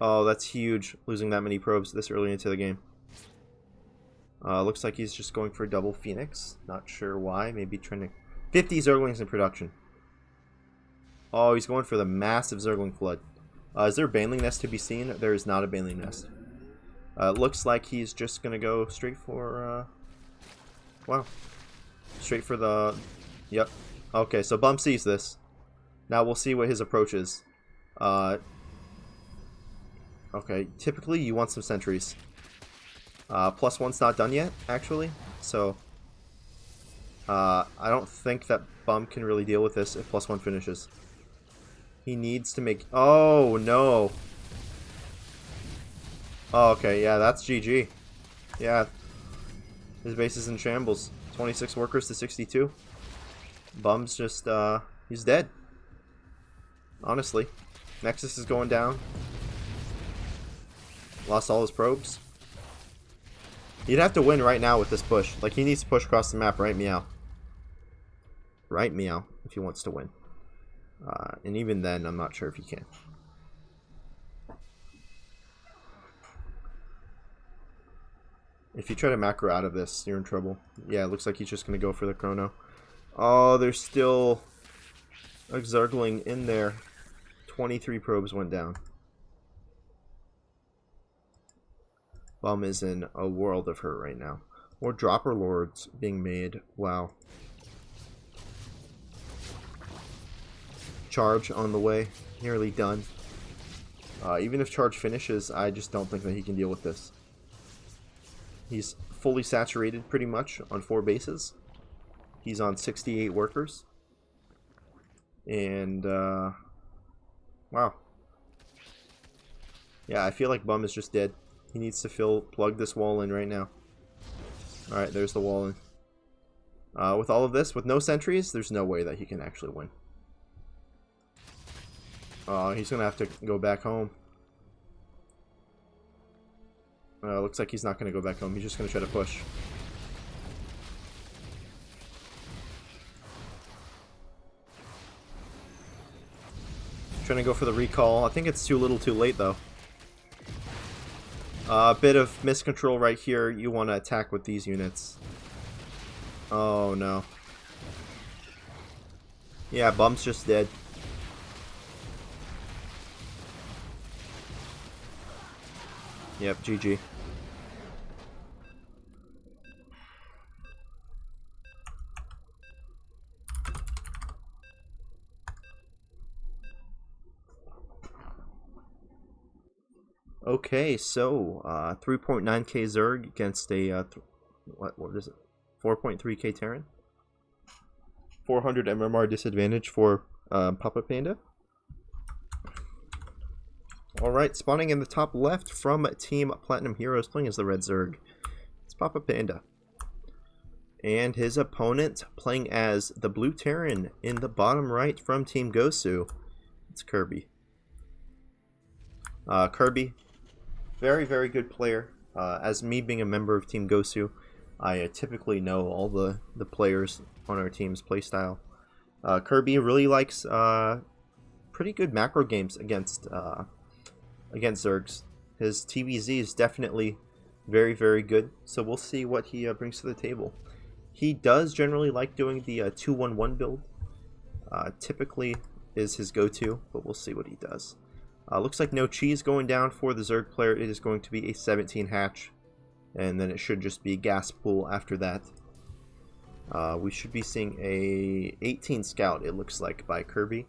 Oh, that's huge, losing that many probes this early into the game. Looks like he's just going for a double Phoenix. Not sure why, maybe trying to... 50 Zerglings in production. Oh, he's going for the massive Zergling flood. Is there a Baneling Nest to be seen? There is not a Baneling Nest. Looks like he's just going to go straight for... wow. Straight for the... Yep. Okay, so Bum sees this. Now we'll see what his approach is. Okay, typically you want some sentries. +1's not done yet, actually. So, I don't think that Bum can really deal with this if +1 finishes. He needs to make... Oh, no. Oh, okay, yeah, that's GG. Yeah. His base is in shambles. 26 workers to 62. Bum's just, he's dead. Honestly. Nexus is going down. Lost all his probes. He'd have to win right now with this push. Like, he needs to push across the map, right, Meow? Right, Meow, if he wants to win. And even then, I'm not sure if he can. If you try to macro out of this, you're in trouble. Yeah, it looks like he's just going to go for the chrono. Oh, there's still a Zergling in there. 23 probes went down. Bum is in a world of hurt right now. More Dropper Lords being made. Wow. Charge on the way. Nearly done. Even if Charge finishes, I just don't think that he can deal with this. He's fully saturated pretty much on 4 bases. He's on 68 workers. And, wow. Yeah, I feel like Bum is just dead. He needs to plug this wall in right now. Alright, there's the wall in. With all of this, with no sentries, there's no way that he can actually win. He's going to have to go back home. Looks like he's not going to go back home. He's just going to try to push. Trying to go for the recall. I think it's too little too late, though. A bit of miscontrol right here. You want to attack with these units. Oh, no. Yeah, Bum's just dead. Yep, GG. Okay, so 3.9k Zerg against a what is it? 4.3k Terran. 400 MMR disadvantage for Papa Panda. Alright, spawning in the top left from Team Platinum Heroes, playing as the Red Zerg. It's Papa Panda. And his opponent playing as the Blue Terran in the bottom right from Team Gosu. It's Kirby. Kirby, very, very good player. As me being a member of Team Gosu, I typically know all the players on our team's playstyle. Kirby really likes pretty good macro games against Zergs. His TVZ is definitely very, very good, so we'll see what he brings to the table. He does generally like doing the 2-1-1 build. Typically is his go-to, but we'll see what he does. Looks like no cheese going down for the Zerg player. It is going to be a 17 hatch, and then it should just be gas pool after that. We should be seeing a 18 scout, it looks like, by Kirby.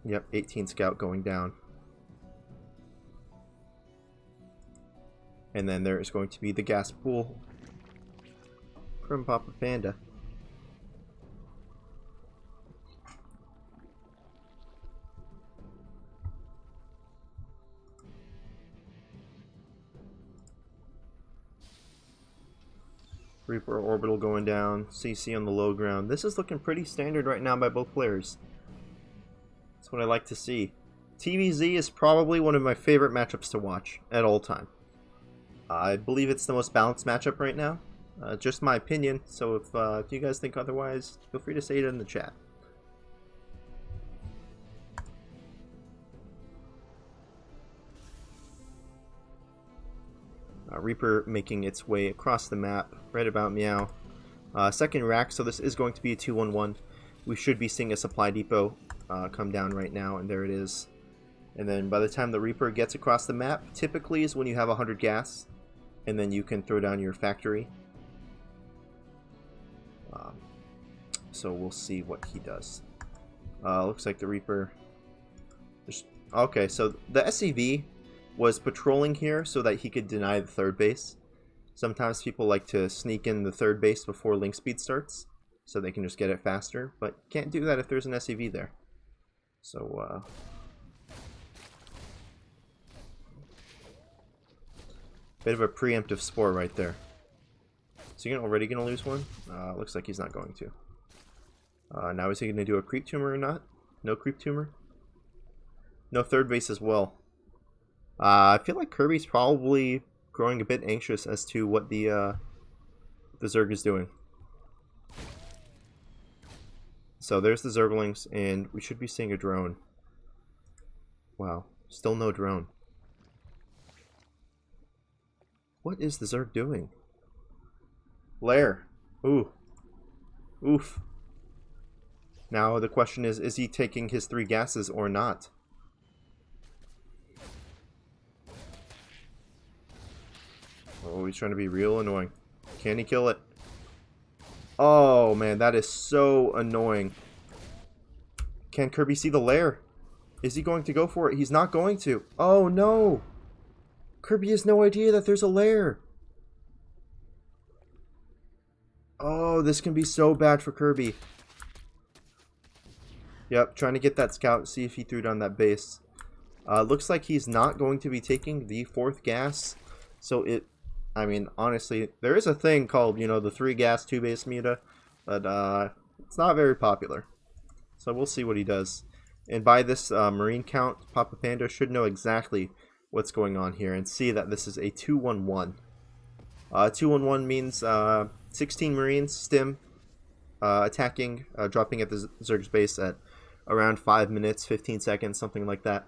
Yep, 18 scout going down. And then there is going to be the gas pool from Papa Panda. Reaper orbital going down, CC on the low ground. This is looking pretty standard right now by both players. That's what I like to see. TVZ is probably one of my favorite matchups to watch at all time. I believe it's the most balanced matchup right now. Just my opinion, so if you guys think otherwise, feel free to say it in the chat. Reaper making its way across the map, right about meow. Second rack, so this is going to be a 2-1-1. We should be seeing a supply depot come down right now, and there it is. And then by the time the Reaper gets across the map, typically is when you have 100 gas, and then you can throw down your factory. So we'll see what he does. Looks like the Reaper... Okay, so the SCV was patrolling here so that he could deny the third base. Sometimes people like to sneak in the third base before link speed starts, so they can just get it faster, but can't do that if there's an SCV there. So, bit of a preemptive spore right there. Is he already going to lose one? Looks like he's not going to. Now is he going to do a creep tumor or not? No creep tumor? No third base as well. I feel like Kirby's probably growing a bit anxious as to what the Zerg is doing. So there's the Zerglings, and we should be seeing a drone. Wow, still no drone. What is the Zerg doing? Lair. Ooh. Oof. Now the question is he taking his 3 gases or not? Oh, he's trying to be real annoying. Can he kill it? Oh, man, that is so annoying. Can Kirby see the lair? Is he going to go for it? He's not going to. Oh, no. Kirby has no idea that there's a lair. Oh, this can be so bad for Kirby. Yep, trying to get that scout, see if he threw down that base. Looks like he's not going to be taking the 4th gas. So I mean, honestly, there is a thing called, you know, the 3 gas, 2 base meta, but it's not very popular. So we'll see what he does. And by this marine count, Papa Panda should know exactly what's going on here and see that this is a 2-1-1. 2-1-1 means 16 marines, stim, attacking, dropping at the Zerg's base at around 5 minutes, 15 seconds, something like that.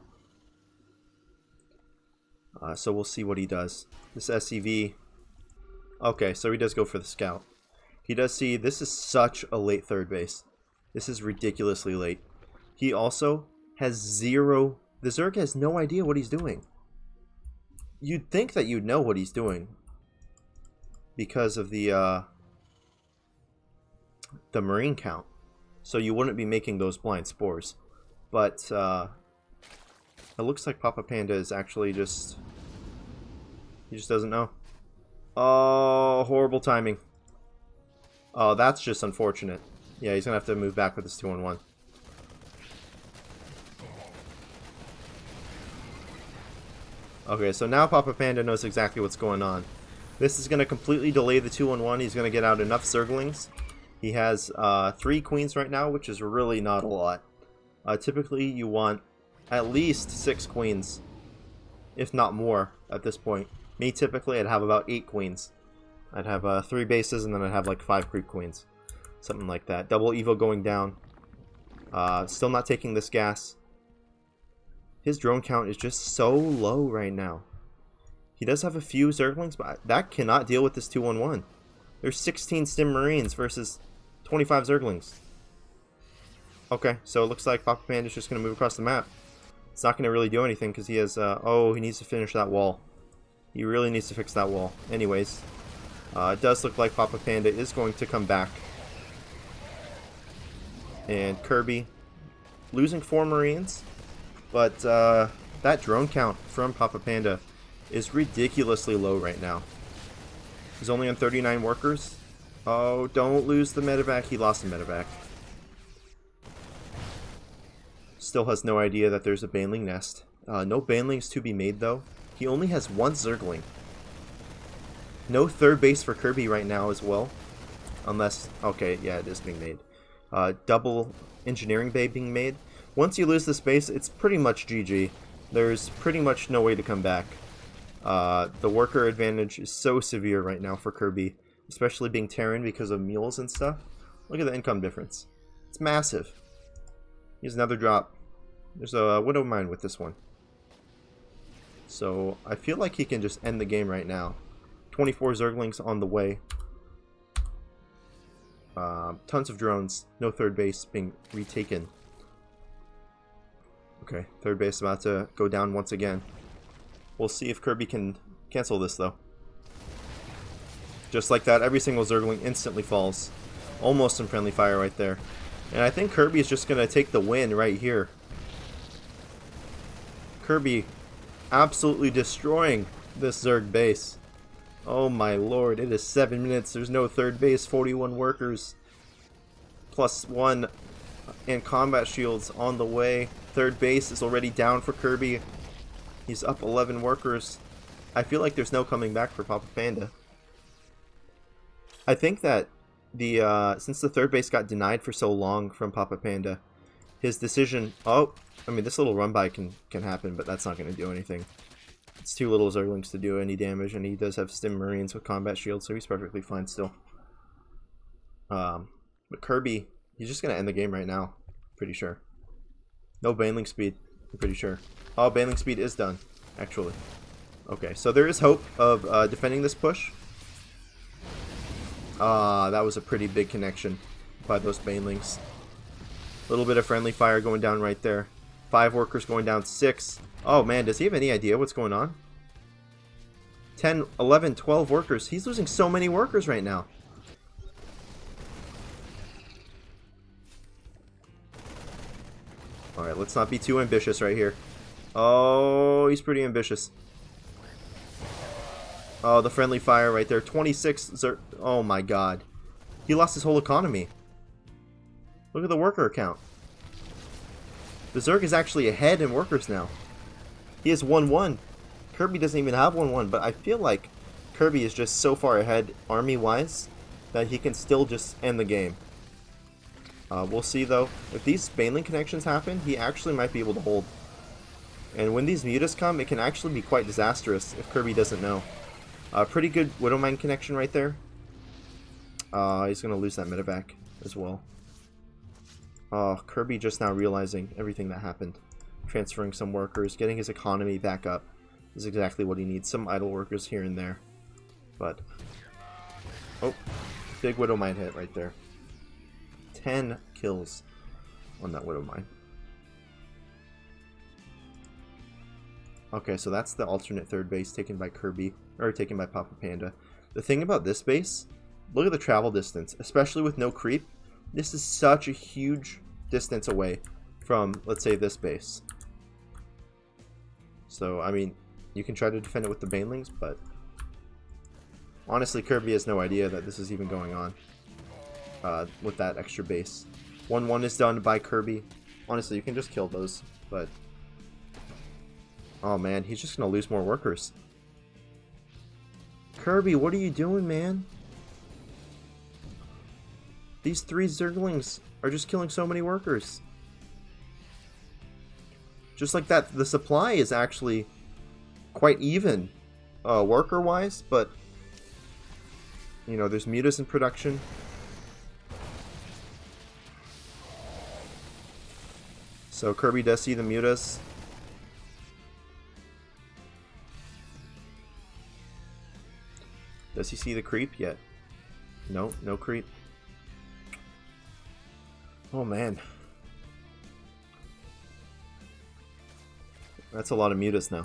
So we'll see what he does. This SCV... Okay, so he does go for the scout. He does see... This is such a late third base. This is ridiculously late. He also has 0... The Zerg has no idea what he's doing. You'd think that you'd know what he's doing, because of the marine count. So you wouldn't be making those blind spores. But it looks like Papa Panda is actually just... He just doesn't know. Oh, horrible timing. Oh, that's just unfortunate. Yeah, he's going to have to move back with his 2-on-1. Okay, so now Papa Panda knows exactly what's going on. This is going to completely delay the 2-on-1. He's going to get out enough Zerglings. He has 3 queens right now, which is really not a lot. Typically, you want at least 6 queens, if not more, at this point. Me, typically, I'd have about 8 queens. I'd have 3 bases, and then I'd have like 5 creep queens. Something like that. Double Evo going down. Still not taking this gas. His drone count is just so low right now. He does have a few Zerglings, but that cannot deal with this 2-on-1. There's 16 Stim Marines versus 25 Zerglings. Okay, so it looks like Papa Panda's just going to move across the map. It's not going to really do anything because he has... oh, he needs to finish that wall. He really needs to fix that wall. Anyways, it does look like Papa Panda is going to come back. And Kirby losing 4 Marines. But that drone count from Papa Panda is ridiculously low right now. He's only on 39 workers. Oh, don't lose the medevac. He lost the medevac. Still has no idea that there's a Baneling nest. No Banelings to be made, though. He only has 1 Zergling. No third base for Kirby right now as well. Unless... okay, yeah, it is being made. Double engineering bay being made. Once you lose this base, it's pretty much GG. There's pretty much no way to come back. The worker advantage is so severe right now for Kirby, especially being Terran because of mules and stuff. Look at the income difference. It's massive. Here's another drop. There's a Widow Mine with this one. So I feel like he can just end the game right now. 24 Zerglings on the way. Tons of drones. No third base being retaken. Okay, third base about to go down once again. We'll see if Kirby can cancel this, though. Just like that, every single Zergling instantly falls. Almost in friendly fire right there. And I think Kirby is just going to take the win right here. Kirby absolutely destroying this Zerg base. Oh my lord, it is 7 minutes. There's no third base, 41 workers. +1 and combat shields on the way. Third base is already down for Kirby. He's up 11 workers. I feel like there's no coming back for Papa Panda. I think that since the third base got denied for so long from Papa Panda, his decision... oh, I mean, this little run by can happen, but that's not going to do anything. It's too little Zerglings to do any damage, and he does have Stim Marines with combat shields, so he's perfectly fine still. But Kirby, he's just going to end the game right now. Pretty sure. No Baneling speed, I'm pretty sure. Oh, Baneling speed is done, actually. Okay, so there is hope of defending this push. That was a pretty big connection by those Banelings. A little bit of friendly fire going down right there. 5 workers going down, 6. Oh man, does he have any idea what's going on? 10, 11, 12 workers. He's losing so many workers right now. Alright, let's not be too ambitious right here. Oh, he's pretty ambitious. Oh, the friendly fire right there. 26 oh my god. He lost his whole economy. Look at the worker count. The Zerg is actually ahead in workers now. He has 1-1. Kirby doesn't even have 1-1, but I feel like Kirby is just so far ahead army-wise that he can still just end the game. We'll see, though. If these Baneling connections happen, he actually might be able to hold. And when these mutas come, it can actually be quite disastrous if Kirby doesn't know. Pretty good Widowmine connection right there. He's going to lose that medevac as well. Kirby just now realizing everything that happened. Transferring some workers, getting his economy back up is exactly what he needs. Some idle workers here and there. But, oh, big Widowmine hit right there. 10 kills on that Widowmine. Okay, so that's the alternate third base taken by Kirby, or taken by Papa Panda. The thing about this base, look at the travel distance, especially with no creep. This is such a huge distance away from, let's say, this base. So, I mean, you can try to defend it with the banelings, but honestly, Kirby has no idea that this is even going on with that extra base. 1-1 is done by Kirby. Honestly, you can just kill those, but oh man, he's just gonna lose more workers. Kirby, what are you doing, man? These 3 Zerglings are just killing so many workers. Just like that, the supply is actually quite even worker-wise, but you know, there's mutas in production. So Kirby does see the mutas. Does he see the creep yet? No, no creep. Oh man. That's a lot of mutas now.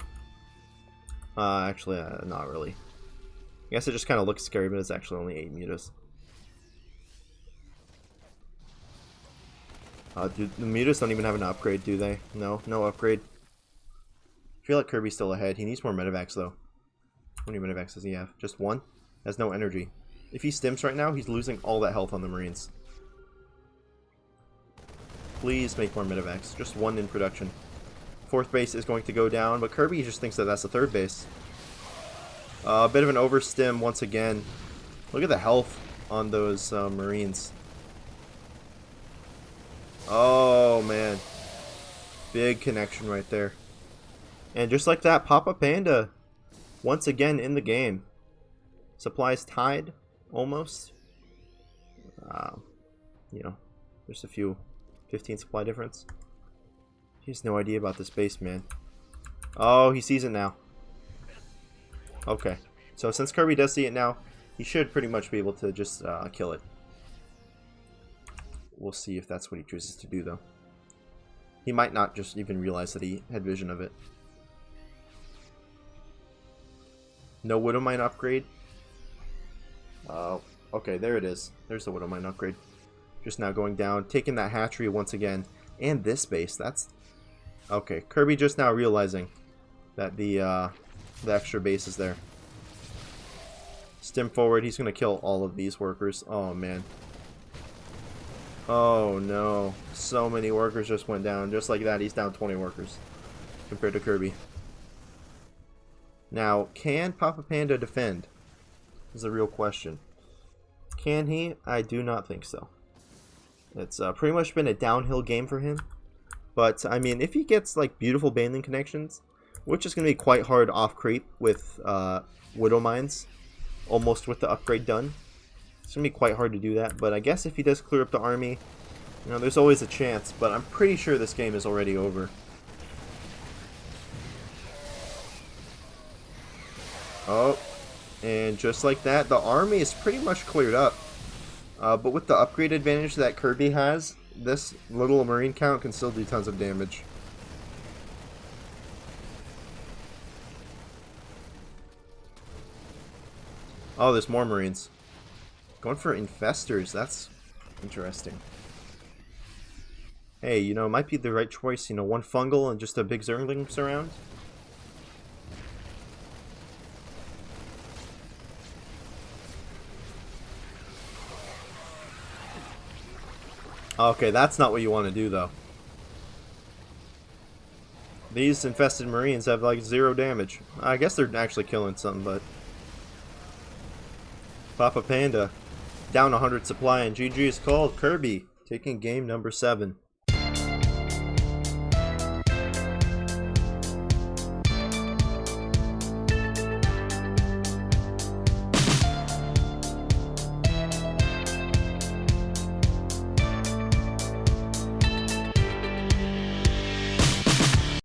Actually, not really. I guess it just kind of looks scary, but it's actually only 8 mutas. Dude, the mutas don't even have an upgrade, do they? No, no upgrade. I feel like Kirby's still ahead. He needs more medevacs, though. How many medevacs does he have? Just 1? Has no energy. If he stims right now, he's losing all that health on the Marines. Please make more medevacs. Just 1 in production. 4th base is going to go down, but Kirby just thinks that that's the 3rd base. A bit of an overstim once again. Look at the health on those Marines. Oh man, big connection right there. And just like that, Papa Panda once again in the game. Supplies tied almost. You know, there's a few 15 supply difference. He has no idea about this base, man. Oh, he sees it now. Okay, so since Kirby does see it now, he should pretty much be able to just kill it. We'll see if that's what he chooses to do, though. He might not just even realize that he had vision of it. No Widowmine upgrade. Okay, there it is. There's the Widowmine upgrade. Just now going down, taking that hatchery once again. And this base, that's... Okay, Kirby just now realizing that the extra base is there. Stim forward, he's going to kill all of these workers. Oh, man. Oh, no. So many workers just went down. Just like that, he's down 20 workers compared to Kirby. Now, can Papa Panda defend? Is a real question. Can he? I do not think so. It's pretty much been a downhill game for him. But, I mean, if he gets, like, beautiful baneling connections, which is going to be quite hard off creep with Widow Mines, almost with the upgrade done. It's going to be quite hard to do that, but I guess if he does clear up the army, you know, there's always a chance, but I'm pretty sure this game is already over. Oh, and just like that, the army is pretty much cleared up. But with the upgrade advantage that Kirby has, this little marine count can still do tons of damage. Oh, there's more marines. Going for infestors, that's interesting. Hey, you know, it might be the right choice, you know, 1 fungal and just a big Zergling surround. Okay, that's not what you want to do, though. These infested marines have, like, 0 damage. I guess they're actually killing something, but... Papa Panda down 100 supply, and GG is called. Kirby taking game number 7.